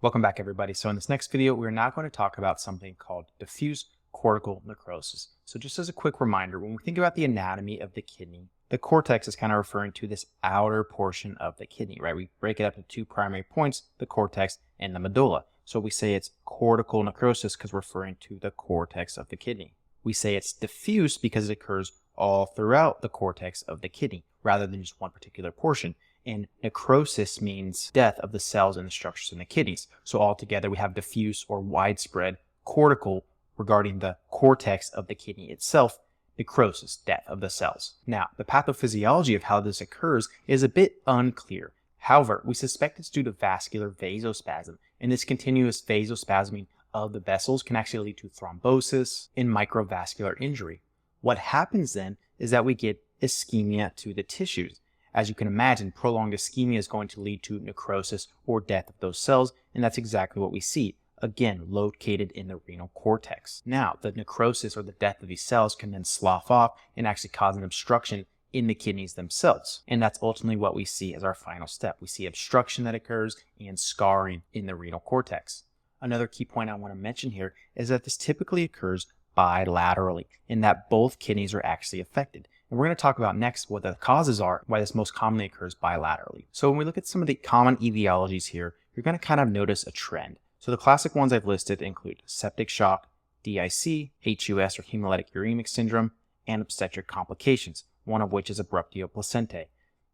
Welcome back, everybody. So in this next video, we're now going to talk about something called diffuse cortical necrosis. So just as a quick reminder, when we think about the anatomy of the kidney, the cortex is kind of referring to this outer portion of the kidney, right? We break it up into two primary points, the cortex and the medulla. So we say it's cortical necrosis because we're referring to the cortex of the kidney. We say it's diffuse because it occurs all throughout the cortex of the kidney rather than just one particular portion. And necrosis means death of the cells and the structures in the kidneys. So altogether, we have diffuse or widespread cortical regarding the cortex of the kidney itself, necrosis, death of the cells. Now, the pathophysiology of how this occurs is a bit unclear. However, we suspect it's due to vascular vasospasm, and this continuous vasospasming of the vessels can actually lead to thrombosis and microvascular injury. What happens then is that we get ischemia to the tissues. As you can imagine, prolonged ischemia is going to lead to necrosis or death of those cells, and that's exactly what we see, again, located in the renal cortex. Now, the necrosis or the death of these cells can then slough off and actually cause an obstruction in the kidneys themselves. And that's ultimately what we see as our final step. We see obstruction that occurs and scarring in the renal cortex. Another key point I want to mention here is that this typically occurs bilaterally, in that both kidneys are actually affected. And we're going to talk about next what the causes are, why this most commonly occurs bilaterally. So when we look at some of the common etiologies here, you're going to kind of notice a trend. So the classic ones I've listed include septic shock, DIC, HUS or hemolytic uremic syndrome, and obstetric complications, one of which is abruptio placentae.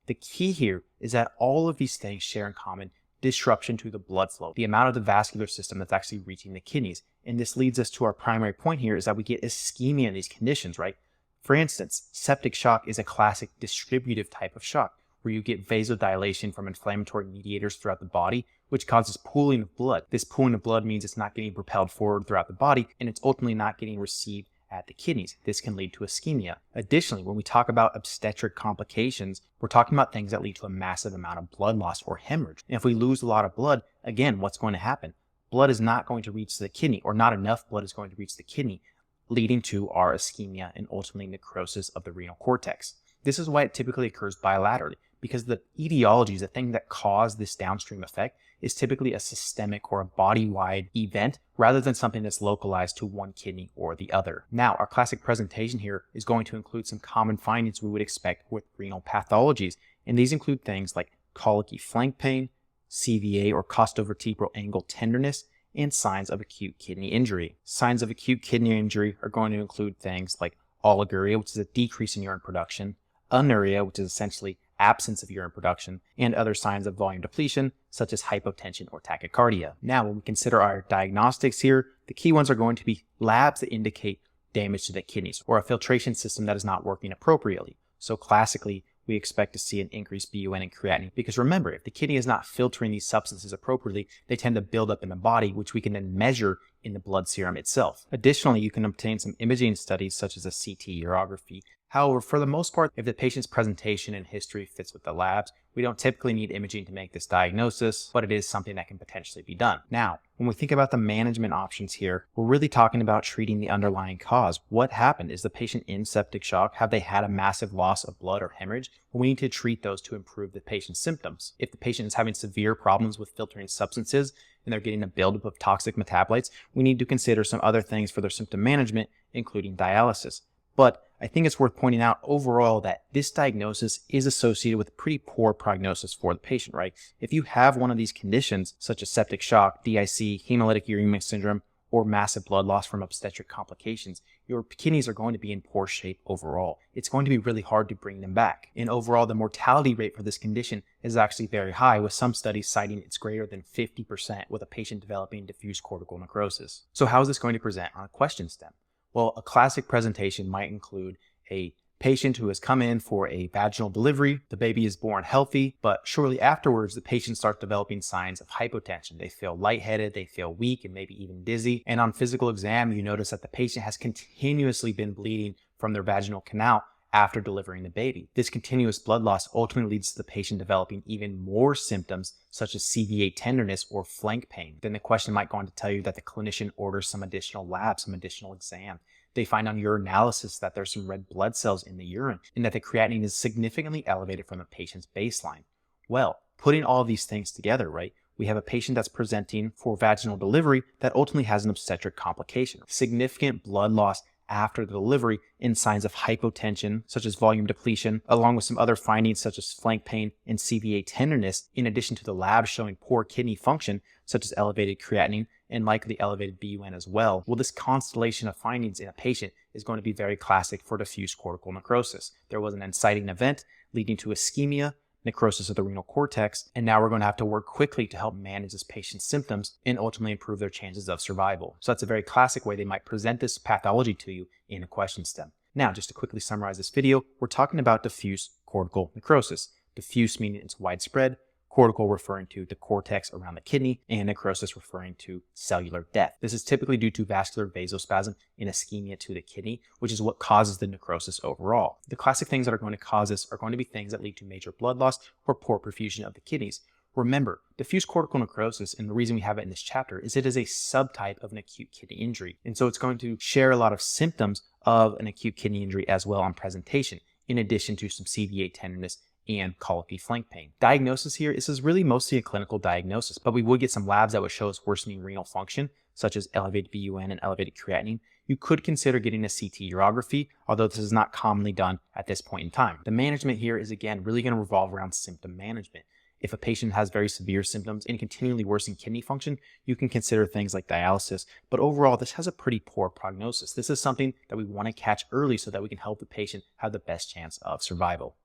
The key here is that all of these things share in common disruption to the blood flow, the amount of the vascular system that's actually reaching the kidneys. And this leads us to our primary point here is that we get ischemia in these conditions, right? For instance, septic shock is a classic distributive type of shock where you get vasodilation from inflammatory mediators throughout the body, which causes pooling of blood. This pooling of blood means it's not getting propelled forward throughout the body, and it's ultimately not getting received at the kidneys. This can lead to ischemia. Additionally, when we talk about obstetric complications, we're talking about things that lead to a massive amount of blood loss or hemorrhage. And if we lose a lot of blood, again, what's going to happen? Blood is not going to reach the kidney, or not enough blood is going to reach the kidney, leading to our ischemia and ultimately necrosis of the renal cortex. This is why it typically occurs bilaterally, because the etiologies, the thing that cause this downstream effect, is typically a systemic or a body-wide event rather than something that's localized to one kidney or the other. Now, our classic presentation here is going to include some common findings we would expect with renal pathologies, and these include things like colicky flank pain, CVA or costovertebral angle tenderness, and signs of acute kidney injury. Signs of acute kidney injury are going to include things like oliguria, which is a decrease in urine production, anuria, which is essentially absence of urine production, and other signs of volume depletion, such as hypotension or tachycardia. Now, when we consider our diagnostics here, the key ones are going to be labs that indicate damage to the kidneys or a filtration system that is not working appropriately. So classically, we expect to see an increased BUN and creatinine. Because remember, if the kidney is not filtering these substances appropriately, they tend to build up in the body, which we can then measure in the blood serum itself. Additionally, you can obtain some imaging studies such as a CT urography. However, for the most part, if the patient's presentation and history fits with the labs, we don't typically need imaging to make this diagnosis, but it is something that can potentially be done. Now, when we think about the management options here, we're really talking about treating the underlying cause. What happened? Is the patient in septic shock? Have they had a massive loss of blood or hemorrhage? We need to treat those to improve the patient's symptoms. If the patient is having severe problems with filtering substances and they're getting a buildup of toxic metabolites, we need to consider some other things for their symptom management, including dialysis. But I think it's worth pointing out overall that this diagnosis is associated with pretty poor prognosis for the patient, right? If you have one of these conditions, such as septic shock, DIC, hemolytic uremic syndrome, or massive blood loss from obstetric complications, your kidneys are going to be in poor shape overall. It's going to be really hard to bring them back. And overall, the mortality rate for this condition is actually very high, with some studies citing it's greater than 50% with a patient developing diffuse cortical necrosis. So how is this going to present on a question stem? Well, a classic presentation might include a patient who has come in for a vaginal delivery. The baby is born healthy, but shortly afterwards, the patient starts developing signs of hypotension. They feel lightheaded, they feel weak, and maybe even dizzy. And on physical exam, you notice that the patient has continuously been bleeding from their vaginal canal after delivering the baby. This continuous blood loss ultimately leads to the patient developing even more symptoms such as CVA tenderness or flank pain. Then the question might go on to tell you that the clinician orders some additional labs, some additional exam. They find on urinalysis that there's some red blood cells in the urine and that the creatinine is significantly elevated from the patient's baseline. Well, putting all of these things together, right, we have a patient that's presenting for vaginal delivery that ultimately has an obstetric complication. Significant blood loss after the delivery and signs of hypotension, such as volume depletion, along with some other findings such as flank pain and CVA tenderness, in addition to the labs showing poor kidney function, such as elevated creatinine and likely elevated BUN as well. Well, this constellation of findings in a patient is going to be very classic for diffuse cortical necrosis. There was an inciting event leading to ischemia, necrosis of the renal cortex, and now we're going to have to work quickly to help manage this patient's symptoms and ultimately improve their chances of survival. So that's a very classic way they might present this pathology to you in a question stem. Now, just to quickly summarize this video, we're talking about diffuse cortical necrosis. Diffuse meaning it's widespread, cortical referring to the cortex around the kidney, and necrosis referring to cellular death. This is typically due to vascular vasospasm and ischemia to the kidney, which is what causes the necrosis overall. The classic things that are going to cause this are going to be things that lead to major blood loss or poor perfusion of the kidneys. Remember, diffuse cortical necrosis, and the reason we have it in this chapter, is it is a subtype of an acute kidney injury. And so it's going to share a lot of symptoms of an acute kidney injury as well on presentation, in addition to some CVA tenderness and colicky flank pain. Diagnosis here, this is really mostly a clinical diagnosis, but we would get some labs that would show us worsening renal function, such as elevated BUN and elevated creatinine. You could consider getting a CT urography, although this is not commonly done at this point in time. The management here is, again, really going to revolve around symptom management. If a patient has very severe symptoms and continually worsening kidney function, you can consider things like dialysis, but overall, this has a pretty poor prognosis. This is something that we want to catch early so that we can help the patient have the best chance of survival.